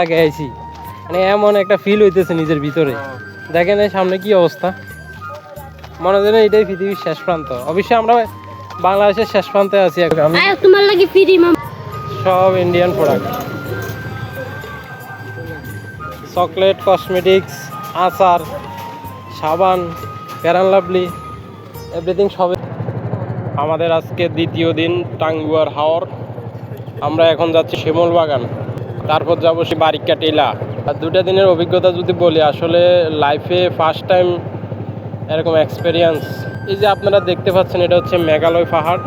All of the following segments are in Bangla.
আগে আইছি, মানে এমন একটা ফিল হইতেছে নিজের ভিতরে। দেখেন এই সামনে কি অবস্থা, মনে হয় যেন এটাই পৃথিবীর শেষ প্রান্ত। অবশ্যই আমরা বাংলাদেশের শেষ প্রান্তে আছি এখন। তোমার লাগি ফ্রি সব ইন্ডিয়ান প্রোডাক্ট, চকলেট, কসমেটিক্স, আচার, সাবান, ফেয়ার অ্যান্ড লাভলি, এভরিথিং সবে। আমাদের আজকে দ্বিতীয় দিন টাঙ্গুয়ার হাওর। আমরা এখন যাচ্ছি শিমুল বাগান, তারপর যাবো সে বারিকা টিলা। আর 2টা দিনের অভিজ্ঞতা যদি বলি, আসলে লাইফে ফার্স্ট টাইম এরকম এক্সপেরিয়েন্স। এই যে আপনারা দেখতে পাচ্ছেন, এটা হচ্ছে মেঘালয় পাহাড়।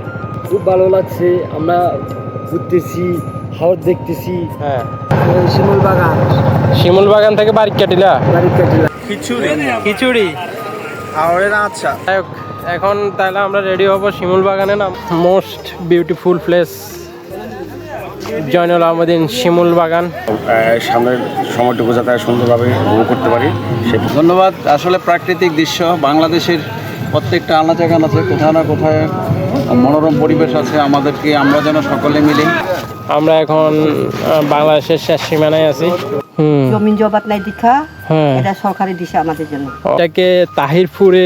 খুব ভালো লাগছে, আমরা ঘুরতেছি, হাওর দেখতেছি। হ্যাঁ, শিমুল বাগান, শিমুল বাগান থেকে বারিকা টিলা, খিচুড়ি হাওড়ের। আচ্ছা, যাই হোক, এখন তাহলে আমরা রেডি হব শিমুল বাগানে। না, মোস্ট বিউটিফুল প্লেস জয়নুল আহমেদিন শিমুল বাগান। সামনের সময়টুকু যাতে সুন্দরভাবে উপভোগ করতে পারি। ধন্যবাদ। আসলে প্রাকৃতিক দৃশ্য, বাংলাদেশের প্রত্যেকটা আনাচে কানাচে কোথাও না কোথায় মনোরম পরিবেশ আছে। আমরা যেন সকলে মিলে। আমরা এখন বাংলাদেশের শেষ সীমানায় আছি। জমিন জবাত নাই দীক্ষা, হ্যাঁ, এটা সরকারি দিশা আমাদের জন্য। এটাকে তাহিরপুরে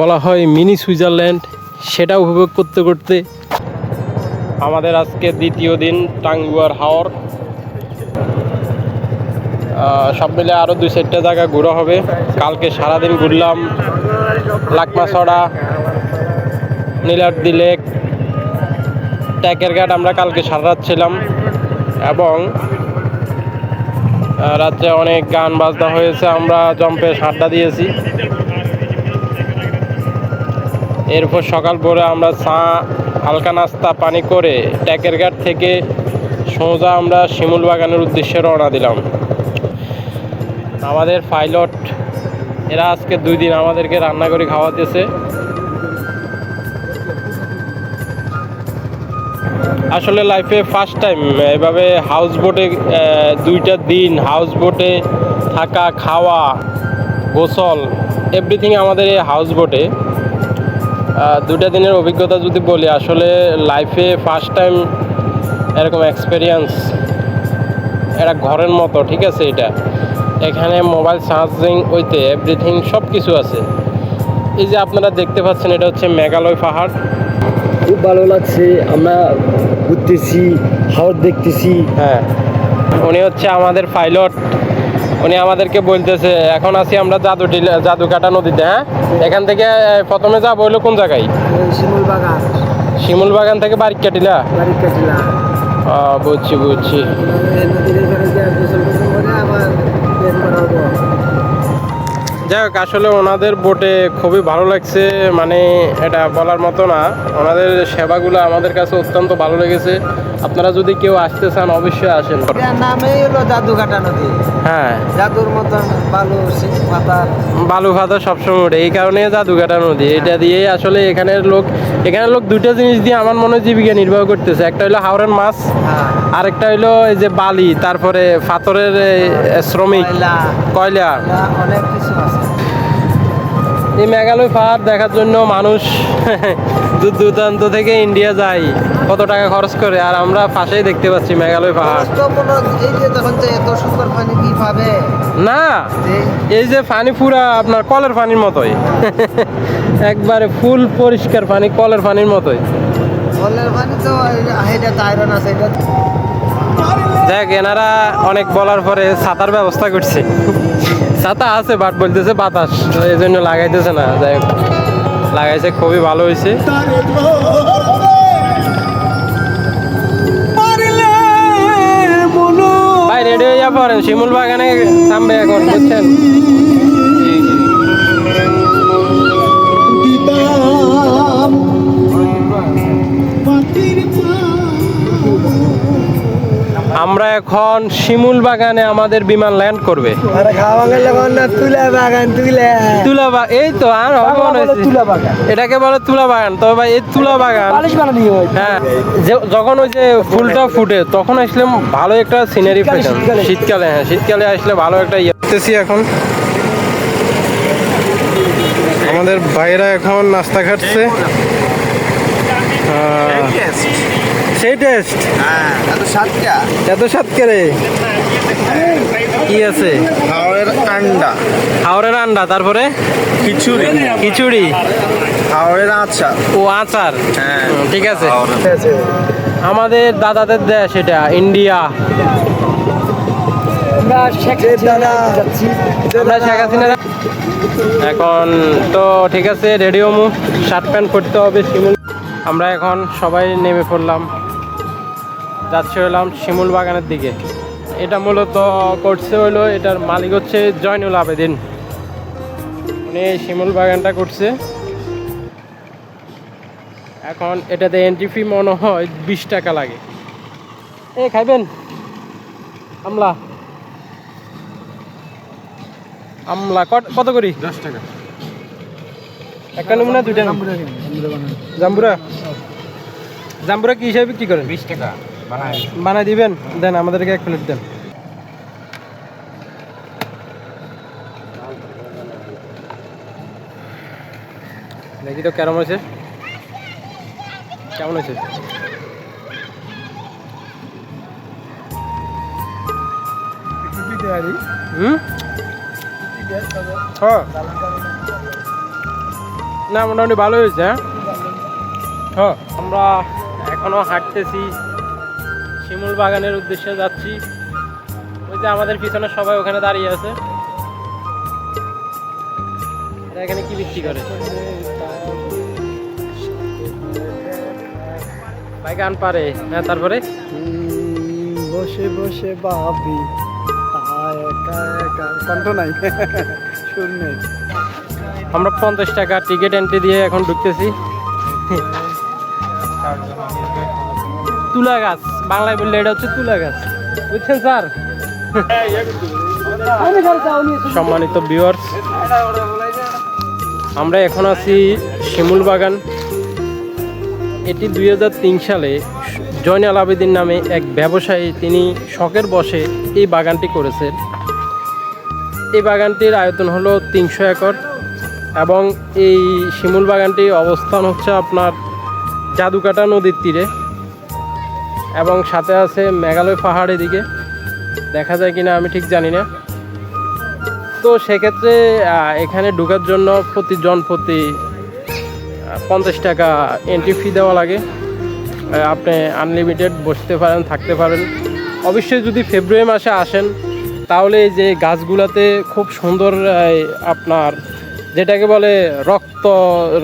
বলা হয় মিনি সুইজারল্যান্ড। সেটা উপভোগ করতে করতে আমাদের আজকে দ্বিতীয় দিন টাঙ্গুয়ার হাওর। সব মিলে আরও 2-4টা জায়গা ঘোরা হবে। কালকে সারাদিন ঘুরলাম লাকমাছড়া, নীলাদ্রি লেক, ট্যাকের ঘাট। আমরা কালকে সারা রাত ছিলাম এবং রাত্রে অনেক গান বাজনা হয়েছে। আমরা জম্পে আড্ডা দিয়েছি। এরপর সকাল পরে আমরা চা, হালকা নাস্তা পানি করে ট্যাকের ঘাট থেকে সোজা আমরা শিমুল বাগানের উদ্দেশ্যে রওনা দিলাম। আমাদের পাইলট এরা আজকে 2 দিন আমাদেরকে রান্না করে খাওয়াতেছে। আসলে লাইফে ফার্স্ট টাইম এভাবে হাউস বোটে 2টা দিন হাউস বোটে থাকা, খাওয়া, গোসল, এভরিথিং আমাদের এই হাউস বোটে। 2টা দিনের অভিজ্ঞতা যদি বলি, আসলে লাইফে ফার্স্ট টাইম এরকম এক্সপেরিয়েন্স। এটা ঘরের মতো, ঠিক আছে। এখানে মোবাইল চার্জিং হইতে এভরিথিং সব কিছু আছে। এই যে আপনারা দেখতে পাচ্ছেন, এটা হচ্ছে মেঘালয় পাহাড়। খুব ভালো লাগছে, আমরা ঘুরতেছি, হাওর দেখতেছি। হ্যাঁ, উনি হচ্ছে আমাদের পাইলট। উনি আমাদেরকে বলতেছে, এখন আছি আমরা জাদুকাটা নদীতে। হ্যাঁ, এখান থেকে প্রথমে যাবো হইলো কোন জায়গায়? শিমুল বাগান, শিমুল বাগান থেকে বারিকা টিলা। বারিকা টিলা। বুঝছি। নদীর এখানে গিয়ে গোসল টোসল করে আবার বের করা হবো। যাই হোক, আসলে ওনাদের বোটে খুবই ভালো লাগছে, মানে এটা বলার মতো না। ওনাদের সেবাগুলো আমাদের কাছে অত্যন্ত ভালো লেগেছে। আপনারা যদি কেউ আসতে চান অবশ্যই আসেন। নামেই হলো জাদুঘাটা নদী। হ্যাঁ, জাদুর মতন বালু ফাতা সবসময় ওঠে, এই কারণে জাদুঘাটা নদী। এটা দিয়ে আসলে এখানের লোক 2টা জিনিস দিয়ে আমার মনে হয় জীবিকা নির্বাহ করতেছে। একটা হলো হাওরের মাছ, আরেকটা হইলো এই যে বালি, তারপরে পাথরের শ্রমিক, কয়লা, অনেক কিছু আছে। এই মেঘালয় পাহাড় দেখার জন্য মানুষ দূর দূরান্ত থেকে ইন্ডিয়া যায়, কত টাকা খরচ করে। আর আমরা পাশেই দেখতে পাচ্ছি মেঘালয় পাহাড়। এই যে তখন যে এত সুন্দর পানি কি পাবে না, এই যে পানি পুরা আপনার কলের পানির মতোই একবারে ফুল পরিষ্কার পানি, কলের পানির মতোই। কলের পানি তো এটা আয়রন আছে। এটা দেখ, এনারা অনেক বলার পরে ছাতার ব্যবস্থা করছে। ছাতা আছে, বাট বলতেছে বাতাস, এই জন্য লাগাইতেছে না। যাই হোক, লাগাইছে, খুবই ভালো হয়েছে। ভাই রেডি হয়ে যা পড়েন, শিমুল বাগানে থামবে এখন, বুঝছেন? আমরা এখন শিমুল বাগানে আমাদের বিমান ল্যান্ড করবে। এই তো আর এটাকে বলে তুলা বাগান। তো ভাই এই তুলা বাগান, হ্যাঁ, যখন ওই যে ফুলটা ফুটে তখন আসলে ভালো একটা সিনারি পেতাম। শীতকালে, হ্যাঁ, শীতকালে আসলে ভালো একটা ইয়েছি। এখন আমাদের ভাইরা এখন নাস্তা খাচ্ছে। সেই টেস্ট, এত স্বাদ এত স্বাদ কে রে? কি আছে? হাওড়ের আন্ডা, হাওড়ের আন্ডা, তারপরে খিচুড়ি, খিচুড়ি, হাওড়ের আচার। ও আচার। হ্যাঁ। ঠিক আছে। আমাদের দাদাদের দেশ এটা, ইন্ডিয়া। আমরা শেখ হাসিনা যাচ্ছি। আমরা শেখ হাসিনা। এখন তো ঠিক আছে, রেডি হমু, শার্ট প্যান্ট পরতে হবে শিমুল। আমরা এখন সবাই নেমে পড়লাম, যাচ্ছে হলাম শিমুল বাগানের দিকে। এটা মূলত করছে হলো, এটার মালিক হচ্ছে জয়নুল আবেদিন, উনি এই শিমুল বাগানটা করছে। এখন এটাতে এন্ট্রি ফি মনে হয় 20 টাকা লাগে। এ খাইবেন আমলা? আমলা কত করি? 10 টাকা। একটা নেব না দুইটা? জাম্বুরা, জাম্বুরা কি হিসাবে বিক্রি করেন? 20 টাকা বানাই দিবেন? দেন আমাদেরকে 1 প্লেট দেন। দেখি তো কেমন হয়েছে, কেমন হয়েছে? হ্যাঁ, না মোটামুটি ভালো হয়েছে। হ্যাঁ, আমরা এখনো হাঁটতেছি, শিমুল বাগানের উদ্দেশ্যে যাচ্ছি। ওই যে আমাদের পিছনে সবাই ওখানে দাঁড়িয়ে আছে। এরা এখানে কি বিক্রি করে? ভাই গান পারে। হ্যাঁ, তারপরে বসে বসে ভাবি, কণ্ঠ নাই, সুর নেই। আমরা 50 টাকা টিকিট এন্ট্রি দিয়ে এখন ঢুকতেছি। তুলা গাছ, বাংলায় বললে এটা হচ্ছে তুলা গাছ, বুঝছেন স্যার? সম্মানিত ভিউয়ার্স, আমরা এখন আছি শিমুল বাগান। এটি 2003 সালে জয়নুল আবেদিন নামে এক ব্যবসায়ী, তিনি শখের বশে এই বাগানটি করেছেন। এই বাগানটির আয়তন হলো 300 একর এবং এই শিমুল বাগানটি অবস্থান হচ্ছে আপনার জাদুকাটা নদীর তীরে এবং সাথে আছে মেঘালয় পাহাড়ের দিকে, দেখা যায় কিনা আমি ঠিক জানি না। তো সেক্ষেত্রে এখানে ঢোকার জন্য প্রতি 50 টাকা এন্ট্রি ফি দেওয়া লাগে। আপনি আনলিমিটেড বসতে পারেন, থাকতে পারেন। অবশ্যই যদি ফেব্রুয়ারি মাসে আসেন তাহলে এই যে গাছগুলাতে খুব সুন্দর আপনার যেটাকে বলে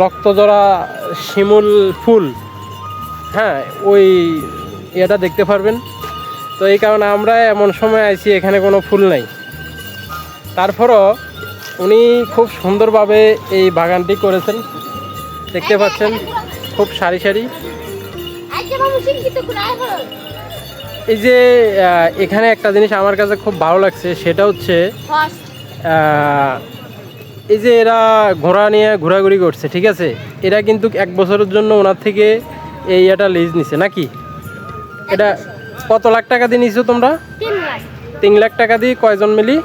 রক্তজোড়া শিমুল ফুল, হ্যাঁ, ওই এটা দেখতে পারবেন। তো এই কারণে আমরা এমন সময় আইছি এখানে কোনো ফুল নাই, তারপরও উনি খুব সুন্দরভাবে এই বাগানটি করেছেন, দেখতে পাচ্ছেন খুব সারি সারি। এই যে এখানে একটা জিনিস আমার কাছে খুব ভালো লাগছে, সেটা হচ্ছে এই যে এরা ঘোড়া নিয়ে ঘোরাঘুরি করছে, ঠিক আছে, এরা কিন্তু 1 বছরের জন্য ওনার থেকে এই এটা লিজ নিছে নাকি? এটা কত লাখ টাকা দিয়ে নিছো তোমরা? 3 লাখ টাকা দিয়ে কয়জন মিলি?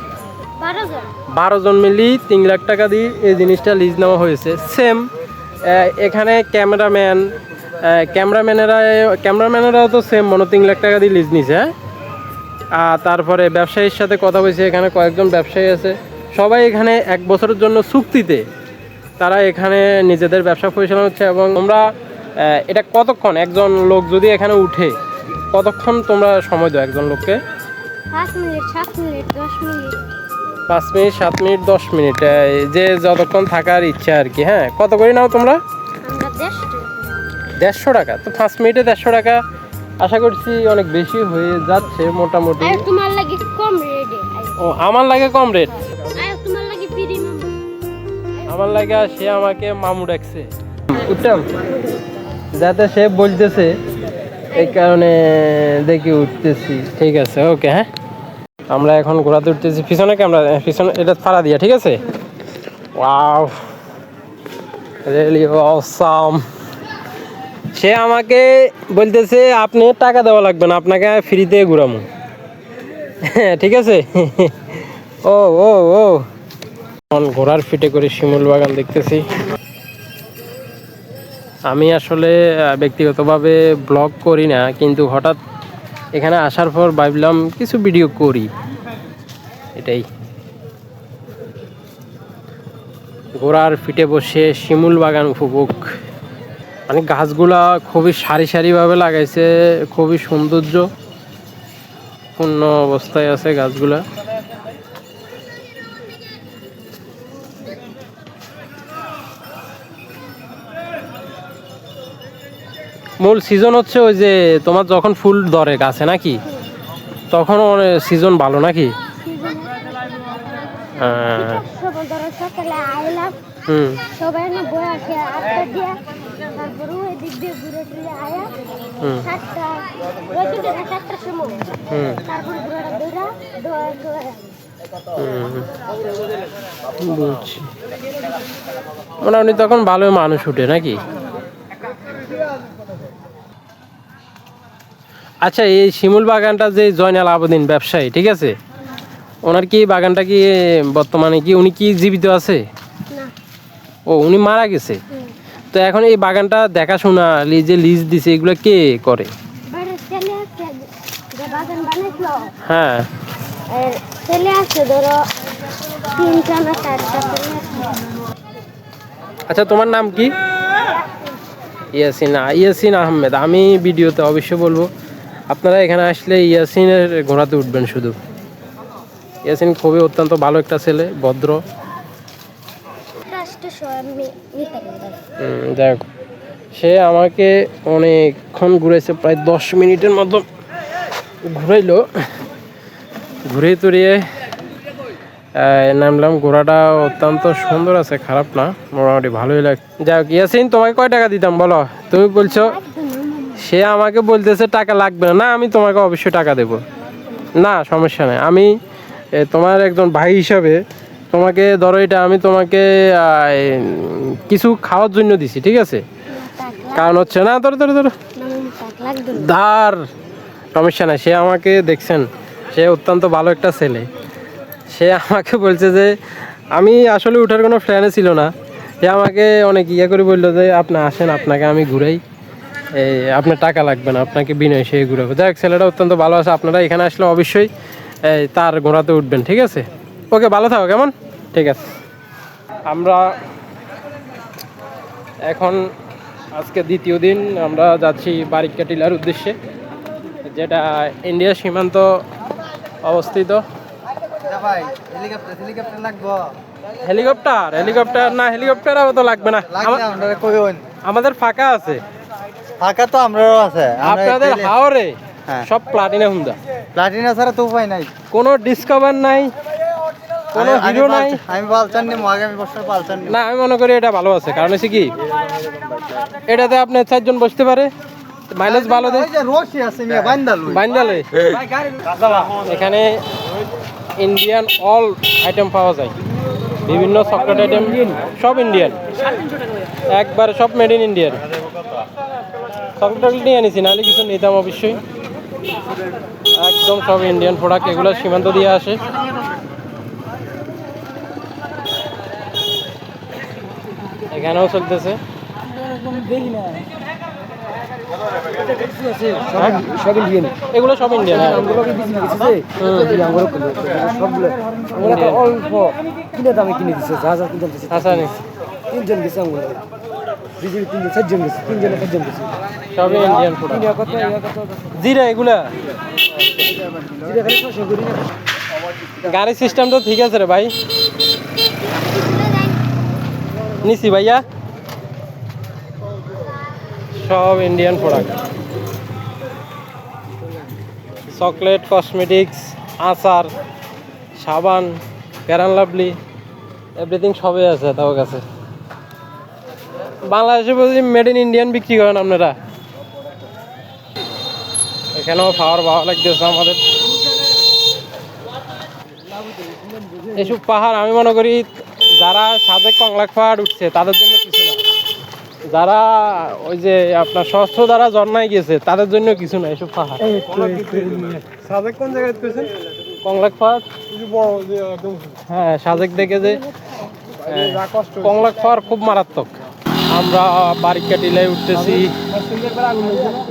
12 জন মিলি 3 লাখ টাকা দিয়ে এই জিনিসটা লিজ নেওয়া হয়েছে। সেম এখানে ক্যামেরাম্যানেরাও তো সেম মনে 3 লাখ টাকা দিয়ে লিজ নিছে। হ্যাঁ, আর তারপরে ব্যবসায়ীর সাথে কথা বলছে, এখানে কয়েকজন ব্যবসায়ী আছে, সবাই এখানে 1 বছরের জন্য চুক্তিতে তারা এখানে নিজেদের ব্যবসা পরিচালনা হচ্ছে। এবং তোমরা এটা কতক্ষণ, একজন লোক যদি এখানে উঠে কতক্ষণ তোমরা সময় দাও একজন লোককে? 5 minute, 7 minute, 10 minute. 5 minute, 7 minute, 10 minute, যে যতক্ষণ থাকার ইচ্ছা আর কি। হ্যাঁ, কত করে নাও তোমরা? আমরা 150 টাকা। তো 5 মিনিটে 150 টাকা আশা করছি অনেক বেশি হয়ে যাচ্ছে মোটামুটি। আর তোমার লাগে কম রেট। ও, আমার লাগে কম রেট? আর তোমার লাগে ফ্রি মামু। আমার লাগে সে আমাকে মামু ডাকছে, উঠতাম যাতে সে বলতেছে, এই কারণে দেখি উঠতেছি। ঠিক আছে, ওকে। হ্যাঁ, আমরা এখন ঘোরাতে উঠতেছি। পিছনে ক্যামেরা, পিছনে এটা ফাড়া দিয়া, ঠিক আছে। Wow, really awesome. সে আমাকে বলতেছে আপনি টাকা দেওয়া লাগবে না, আপনাকে ফ্রিতে ঘুরামু। ঠিক আছে। ও ও ও এখন ঘোড়ার ফিটে করে শিমুল বাগান দেখতেছি। আমি আসলে ব্যক্তিগতভাবে ব্লগ করি না, কিন্তু হঠাৎ এখানে আসার পর ভাবলাম কিছু ভিডিও করি। এটাই। ঘোড়ার পিঠে বসে শিমুল বাগান উপভোগ। মানে গাছগুলা খুবই সারি সারিভাবে লাগাইছে, খুবই সৌন্দর্য পূর্ণ অবস্থায় আছে গাছগুলা। মূল সিজন হচ্ছে ওই যে তোমার যখন ফুল ধরে গাছে নাকি, তখন সিজন ভালো নাকি? সবাই ধরো সকালে আইলাম, হুম সবাই না বই আসে 8টা দিয়ে, তারপরে ওই দিক দিয়ে ঘুরে টুরে আয়া হুম 7টা, ওই দিক দিয়ে 7টার সময়, হুম তারপরে ঘোড়াটা দৌড়া দৌড়া দৌড়া বুঝছি। মোটামুটি তখন ভালো মানুষ উঠে নাকি? আচ্ছা, এই শিমুল বাগানটা যে জয়নাল আবেদিন ব্যবসায়ী, ঠিক আছে, ওনার কি বাগানটা কি বর্তমানে কি উনি কি জীবিত আছে? না। ও, উনি মারা গেছে। তো এখন এই বাগানটা দেখাশোনা লিজ দিছে, এগুলো কে করে? বাইরে ছেলে আছে যে বাগান বানাইছিল, হ্যাঁ আর ছেলে আছে ধরো 3টা না 4টা ছেলে আছে। আচ্ছা, তোমার নাম কি? ইয়াসিন আহমেদ। আমি ভিডিওতে অবশ্যই বলবো আপনারা এখানে আসলে ইয়াসিনের ঘোড়াতে উঠবেন শুধু। ইয়াসিন খুবই অত্যন্ত ভালো একটা ছেলে, ভদ্র। রাষ্ট্র সবাই নিতে পারে। যাই হোক, সে আমাকে অনেকক্ষণ ঘুরেছে, প্রায় 10 মিনিটের মতো ঘুরাইলো। ঘুরে তুরিয়ে নামলাম। ঘোড়াটা অত্যন্ত সুন্দর আছে, খারাপ না, মোটামুটি ভালোই লাগে। যাই হোক, ইয়াসিন তোমাকে কয় টাকা দিতাম বলো? তুমি বলছো, সে আমাকে বলতেছে টাকা লাগবে না। না, আমি তোমাকে অবশ্যই টাকা দেব, না সমস্যা নেই। আমি তোমার একজন ভাই হিসাবে তোমাকে ধরো, এটা আমি তোমাকে কিছু খাওয়ার জন্য দিছি, ঠিক আছে? কারণ হচ্ছে না, ধরো ধরো ধরো ধার, সমস্যা নাই। সে আমাকে দেখছেন, সে অত্যন্ত ভালো একটা ছেলে। সে আমাকে বলছে যে, আমি আসলে ওঠার কোনো প্ল্যানে ছিল না, সে আমাকে অনেক ইয়ে করে বললো যে আপনি আসেন, আপনাকে আমি ঘুরাই, আপনার টাকা লাগবে না, আপনাকে বিনয় সে ঘুরাবো। যাই হোক, ছেলেটা অত্যন্ত ভালো আছে। আপনারা এখানে আসলে অবশ্যই তার ঘোড়াতে উঠবেন, ঠিক আছে? ওকে, ভালো থাকো, কেমন? ঠিক আছে। আমরা এখন আজকে দ্বিতীয় দিন আমরা যাচ্ছি বারিকা টিলার উদ্দেশ্যে, যেটা ইন্ডিয়া সীমান্ত অবস্থিত। হেলিকপ্টার না, হেলিকপ্টারও তো লাগবে না, আমাদের ফাঁকা আছে। ফাঁকা তো আমরাও আছে। আপনাদের হাওরে হ্যাঁ। সব প্লাটিনা হুন্ডা, প্লাটিনা ছাড়া তো উপায় নাই। কোনো ডিসকভার নাই, কোনো হিরো নাই। আমি পালসার নিব, আগামী বছর পালসার নিব। না, আমি মনে করি এটা ভালো আছে, কারণ হচ্ছে কি, এটাতে আপনি 4 জন বসতে পারে, মাইলেজ ভালো দেয়। রশি আছে মিয়া, বান্দাল বান্ডালে এখানে ইন্ডিয়ান অল আইটেম পাওয়া যায়, বিভিন্ন চকলেট আইটেম, সব ইন্ডিয়ান, একবার সব মেড ইন ইন্ডিয়ান। চকলেট নিয়ে আনিছি, নাহলে কিছু নিতাম অবশ্যই। একদম সব ইন্ডিয়ান প্রোডাক্ট, এগুলো সীমান্ত দিয়ে আসে। এখানেও চলতেছে। সব ইন্ডিয়ান, এগুলো সব ইন্ডিয়ান। অল্প কিনে দামে কিনে দিচ্ছে, যা যা কিনে দিচ্ছে। আচ্ছা, নিচ্ছি। 3 জন গেছে আমরা, 2 জন 3 জন 4 জন গেছে, 3 জন 4 জন গেছে। সবই ইন্ডিয়ান প্রোডাক্ট। কত জিরা, এগুলা যেটা খালি 600 করে না। গাড়ি সিস্টেম তো ঠিক আছে রে ভাই, নিছি ভাইয়া, সব ইন্ডিয়ান প্রোডাক্ট, চকলেট, কসমেটিক্স, আচার, সাবান, ফেয়ার অ্যান্ড লাভলি, এভরিথিং সবই আছে তার কাছে। বাংলাদেশে বলছি মেড ইন ইন্ডিয়ান বিক্রি করেন আপনারা। এখানেও খাওয়ার ভালো লাগতেছে আমাদের। এসব পাহাড় আমি মনে করি যারা সাজেক কংলাক পাহাড় উঠছে তাদের জন্য কিছু না, যারা ওই যে আপনার সহস্র দ্বারা ঝর্ণায় গেছে তাদের জন্য কিছু না এসব পাহাড়। সাবেক কোন জায়গায় পেয়েছেন? কংলাক পাহাড়, বড় যে একদম হ্যাঁ, সাজেক দেখে যে কংলাক পাহাড় খুব মারাত্মক। আমরা বারিকা টিলায় উঠতেছি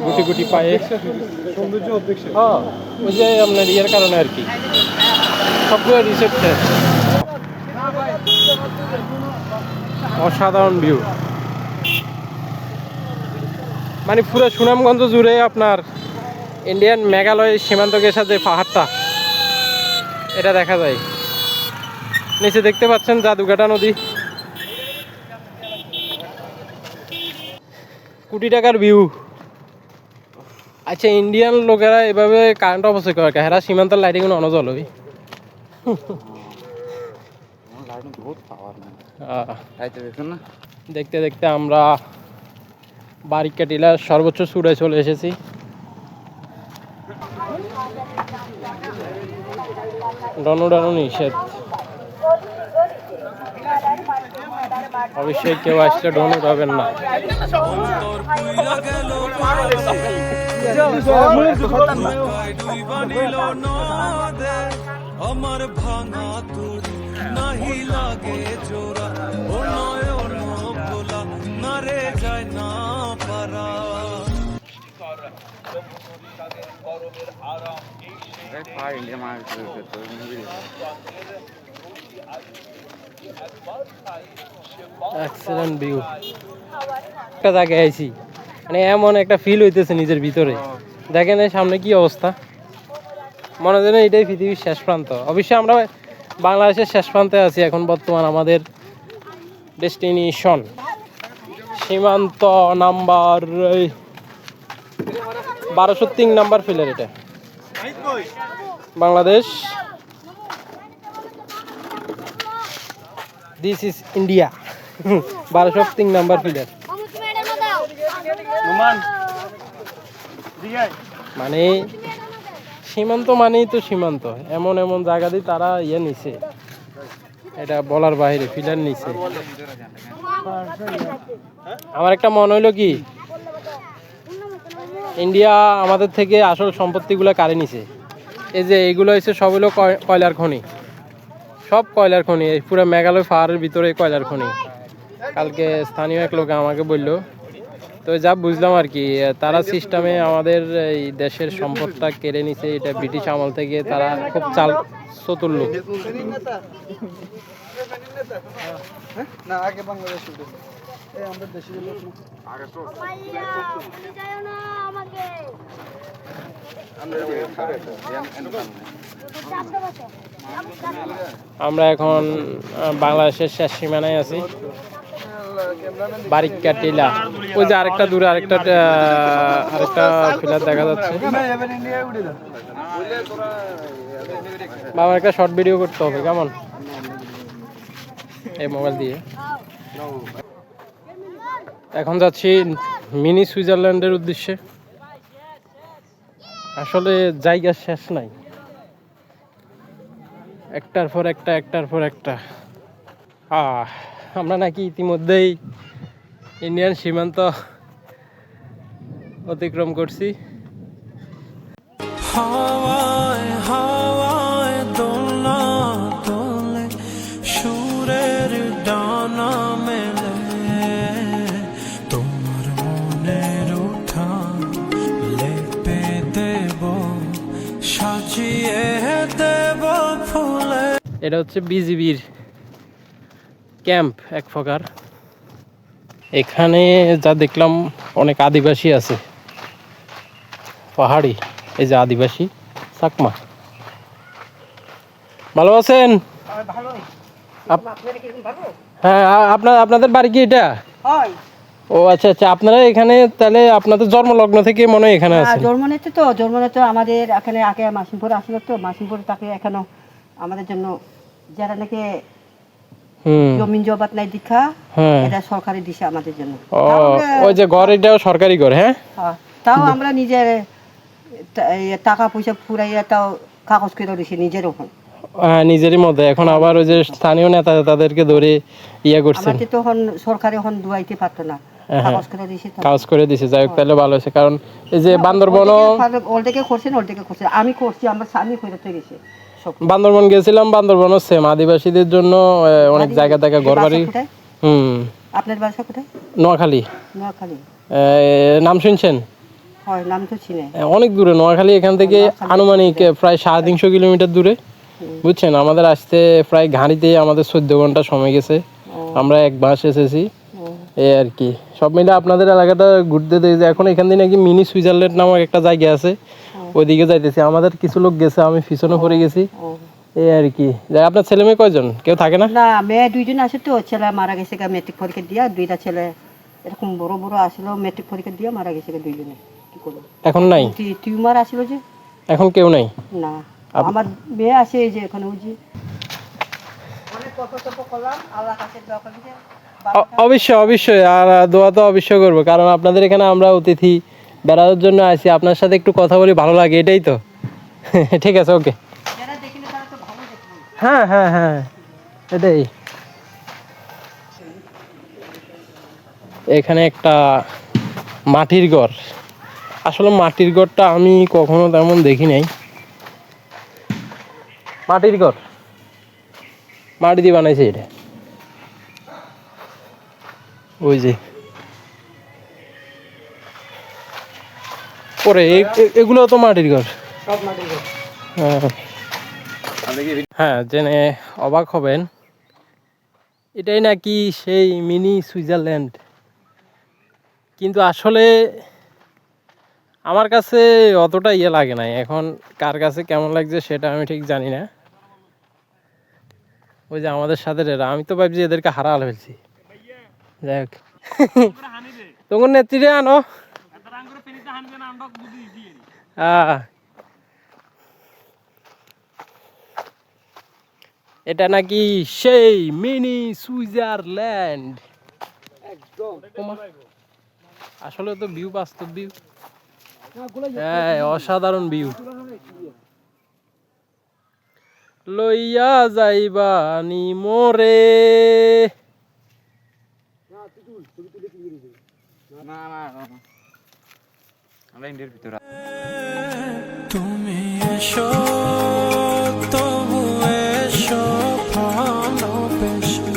গুটি গুটি পায়ে, সৌন্দর্য দেখছে। হ্যাঁ, ওই যে আপনার ইয়ের কারণে আর কি। সবগুলো রিসেট শেষ। অসাধারণ ভিউ, মানে পুরো সুনামগঞ্জ জুড়ে আপনার ইন্ডিয়ান মেঘালয় সীমান্ত ঘেঁষা যে পাহাড়টা এটা দেখা যায়। নিচে দেখতে পাচ্ছেন জাদুঘাটা নদী, কোটি টাকার ভিউ। আচ্ছা, ইন্ডিয়ান লোকেরা এভাবে কারেন্ট অপচয় করে হেরা সীমান্তের লাইটিং অনজল হই। দেখতে দেখতে আমরা বারিকা টিলার সর্বোচ্চ চূড়ায় চলে এসেছি। ডনো নিষেধ, অবশ্যই কেউ আসলে ডনো উঠাবেন না। আমার ভাঙা তোর নাহি লাগে জোড়া ও নয়ন ভোলা না রে যায় না পারা। Excellent view. একটা জায়গায় আইছি, মানে এমন একটা ফিল হইতেছে নিজের ভিতরে। দেখেন এই সামনে কি অবস্থা, মনে হয় এটাই পৃথিবীর শেষ প্রান্ত। অবশ্যই আমরা বাংলাদেশের শেষ প্রান্তে আছি এখন বর্তমান। আমাদের ডেস্টিনেশন সীমান্ত নাম্বার 1203 নাম্বার ফিলার, এটা Bangladesh. This is India. 1203 number filler. মানে সীমান্ত মানেই তো সীমান্ত, এমন এমন জায়গা দিয়ে তারা ইয়ে নিছে, এটা বলার বাইরে, ফিলার নিছে। আমার একটা মনে হইলো কি, ইন্ডিয়া আমাদের থেকে আসল সম্পত্তিগুলো কাড়ে নিছে। এই যে এইগুলো হচ্ছে সব হলো কয়লার খনি, সব কয়লার খনি। এই পুরো মেঘালয় পাহাড়ের ভিতরে কয়লার খনি। কালকে স্থানীয় এক লোক আমাকে বললো, তো যা বুঝলাম আর কি, তারা সিস্টেমে আমাদের এই দেশের সম্পদটা কেড়ে নিছে। এটা ব্রিটিশ আমল থেকে তারা খুব চতুর লোক। না আগে বাংলাদেশ এই আমাদের দেশে আমরা এখন বাংলাদেশের শেষ সীমানায় আছি, বারিকা টিলা। ওই যে আরেকটা দূরে আরেকটা ফিলার দেখা যাচ্ছে। বাবা একটা শর্ট ভিডিও করতে হবে, কেমন এই মোবাইল দিয়ে। এখন যাচ্ছি মিনি সুইজারল্যান্ডের উদ্দেশ্যে। আসলে জায়গা শেষ নাই, একটার পর একটা। আমরা নাকি ইতিমধ্যেই ইন্ডিয়ান সীমান্ত অতিক্রম করছি। হাওয়ায় হাওয়ায় দোলনা তোলে সুরের ডানা মেলে তোমার মনের উঠান লেপে দেব সাজিয়ে দেব ফুলে। এটা হচ্ছে বিজিবির ক্যাম্প এক প্রকার। এখানে যা দেখলাম অনেক আদিবাসী আছে, পাহাড়ি। এই যে আদিবাসী চাকমা। ভালো আছেন? হ্যাঁ, আপনাদের বাড়ি কি এটা? ও আচ্ছা আচ্ছা, আপনারা এখানে তাহলে আপনাদের জন্মলগ্ন থেকে মনে হয় এখানে আছেন। জন্মনে তো আমাদের এখানে আগে মাসিমপুর আসলো, তো মাসিমপুর তাকে এখনো আমাদের জন্য যারা নাকি জমিন জবাত নাই দীক্ষা, এটা সরকারি দিছে আমাদের জন্য। ওই যে ঘর, এটাও সরকারি ঘর। হ্যাঁ, তাও আমরা নিজের টাকা পয়সা ফুরাইয়া তাও কাগজ করে দিছি নিজের ওখানে। হ্যাঁ, নিজেরই মধ্যে। এখন আবার ওই যে স্থানীয় নেতা তাদেরকে ধরে ইয়ে করছে। আমাদের তখন সরকারি এখন দুয়াইতে পারতো না, কাগজ করে দিছে। কাগজ করে দিছে, যাই হোক তাহলে ভালো হয়েছে। কারণ এই যে বান্দরবনও ওলটাকে করছেন, আমি করছি, আমার স্বামী করে গেছে। বান্দরবন গেছিলাম, বান্দরবনও সেম আদিবাসীদের জন্য অনেক জায়গা থেকে ঘর বাড়ি। আপনার বাসা কোথায়? নোয়াখালী। নোয়াখালী নাম শুনছেন? হয়, নাম তো চিনি। অনেক দূরে নোয়াখালী, এখান থেকে আনুমানিক প্রায় 350 কিলোমিটার দূরে। বুঝছেন, আমাদের আসতে প্রায় গাড়িতে আমাদের 14 ঘন্টা সময় গেছে। আমরা 1 মাস এসেছি এই আর কি। সব মিলে আপনাদের এলাকাটা ঘুরতে দেখি। এখন এখান থেকে নাকি মিনি সুইজারল্যান্ড নামক একটা জায়গা আছে, ওইদিকে যাইতেছি। আমাদের কিছু লোক গেছে, আমি পিছনে পড়ে গেছি এই আর কি। আপনার ছেলে মেয়ে কয়জন? কেউ থাকে না? না, মেয়ে 2জন আছে তো, ছেলে মারা গেছে মেট্রিক পরীক্ষা দিয়া। 2টা ছেলে এরকম বড় বড় আসলো, মেট্রিক পরীক্ষা দিয়া মারা গেছে 2জনে। কি করবো, এখন নাই? টিউমার আসলো যে, এখন কেউ নাই? না, আমার মেয়ে আছে এই যে এখানে। ওই যে অনেক কষ্ট করলাম, আল্লাহ কাছে দোয়া করি যে অবশ্যই অবশ্যই, আর দোয়া তো অবশ্যই করবো, কারণ আপনাদের এখানে আমরা অতিথি বেড়ানোর জন্য আসি। আপনার সাথে একটু কথা বলি, ভালো লাগে, এটাই তো। ঠিক আছে, ওকে। যারা দেখিনি তারা তো ভালো দেখবে। হ্যাঁ হ্যাঁ হ্যাঁ, এটাই। এখানে একটা মাটির ঘর। আসলে মাটির ঘরটা আমি কখনো তেমন দেখি নাই। মাটির ঘর, মাটি দিয়ে বানাইছে এটা। ওই যে পরে এগুলো তো মাটির ঘর। হ্যাঁ হ্যাঁ, জেনে অবাক হবেন, এটাই নাকি সেই মিনি সুইজারল্যান্ড। কিন্তু আসলে আমার কাছে অতটা ইয়ে লাগে না। এখন কার কাছে কেমন লাগছে সেটা আমি ঠিক জানি না। ওই যে আমাদের সাথে আমি তো ভাবছি এদেরকে হারাল ফেলছি। যাই হোক, তোমার নেত্রীরে আনো। এটা নাকি সেই মিনি সুইজারল্যান্ড। আসলে তো ভিউ, বাস্তব ভিউ, হ্যাঁ, অসাধারণ ভিউ। লইয়া যাইবা নি মোরে। তুমি এসো, তবু এসো ভালোবেসে,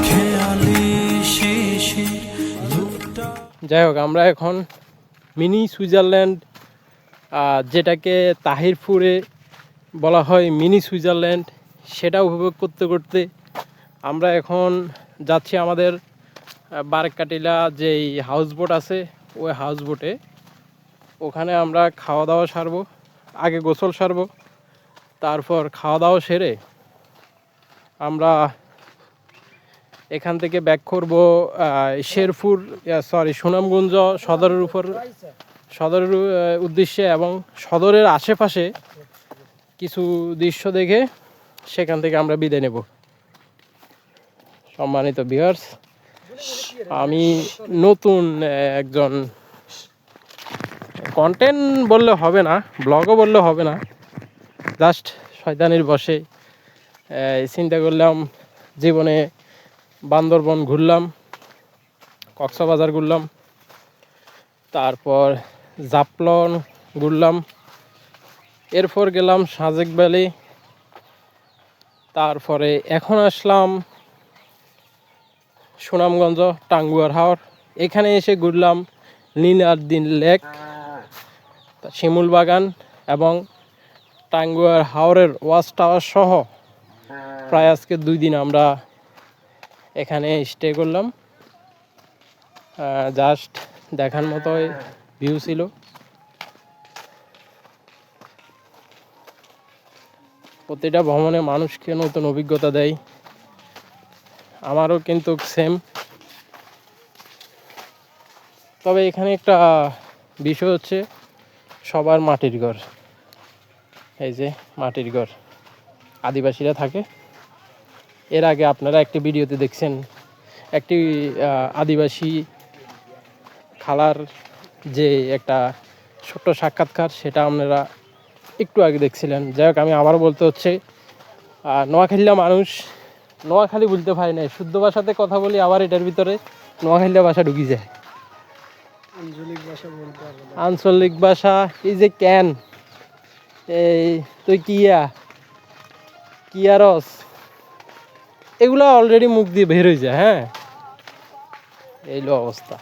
খেয়ালি শিশির লুকটা। যাই হোক, আমরা এখন মিনি সুইজারল্যান্ড, যেটাকে তাহিরপুরে বলা হয় মিনি সুইজারল্যান্ড, সেটা উপভোগ করতে করতে আমরা এখন যাচ্ছি আমাদের বারকাটিলা যেই হাউস বোট আছে, ওই হাউস বোটে। ওখানে আমরা খাওয়া দাওয়া সারবো, আগে গোসল সারবো, তারপর খাওয়া দাওয়া সেরে আমরা এখান থেকে ব্যাক করব শেরপুর, সুনামগঞ্জ সদরের উদ্দেশ্যে, এবং সদরের আশেপাশে কিছু দৃশ্য দেখে সেখান থেকে আমরা বিদায় নেব। সম্মানিত ভিউয়ার্স, আমি নতুন একজন, কন্টেন্ট বললে হবে না, ব্লগও বললে হবে না, জাস্ট শয়তানির বসে চিন্তা করলাম জীবনে বান্দরবন ঘুরলাম, কক্সবাজার ঘুরলাম, তারপর জাফলং ঘুরলাম, এরপর গেলাম সাজেক ভ্যালি, তারপরে এখন আসলাম সুনামগঞ্জ টাঙ্গুয়ার হাওর। এখানে এসে ঘুরলাম নীলাদ্রিন লেক, শিমুল বাগান এবং টাঙ্গুয়ার হাওরের ওয়াচ টাওয়ার সহ প্রায় আজকে 2 দিন আমরা এখানে স্টে করলাম। জাস্ট দেখার মতোই ভিউ ছিল। প্রতিটা ভ্রমণে মানুষকে নতুন অভিজ্ঞতা দেয়, আমারও কিন্তু সেম। তবে এখানে একটা বিষয় হচ্ছে, সবার মাটির ঘর। এই যে মাটির ঘর, আদিবাসীরা থাকে। এর আগে আপনারা একটি ভিডিওতে দেখছেন, একটি আদিবাসী খালার যে একটা ছোট্ট সাক্ষাৎকার, সেটা আপনারা একটু আগে দেখছিলেন। যাই হোক, আমি আবারও বলতে হচ্ছে, নোয়াখালীরা মানুষ, নোয়াখালী বলতে পারি না, শুদ্ধ ভাষাতে কথা বলি, আবার এটার ভিতরে নোয়াখালীরা ভাষা ঢুকি যায়। আঞ্চলিক ভাষা, এই যে ক্যান, এই তুই কিয়া রস, এগুলো অলরেডি মুখ দিয়ে বের হয়ে যায়। হ্যাঁ, এই অবস্থা।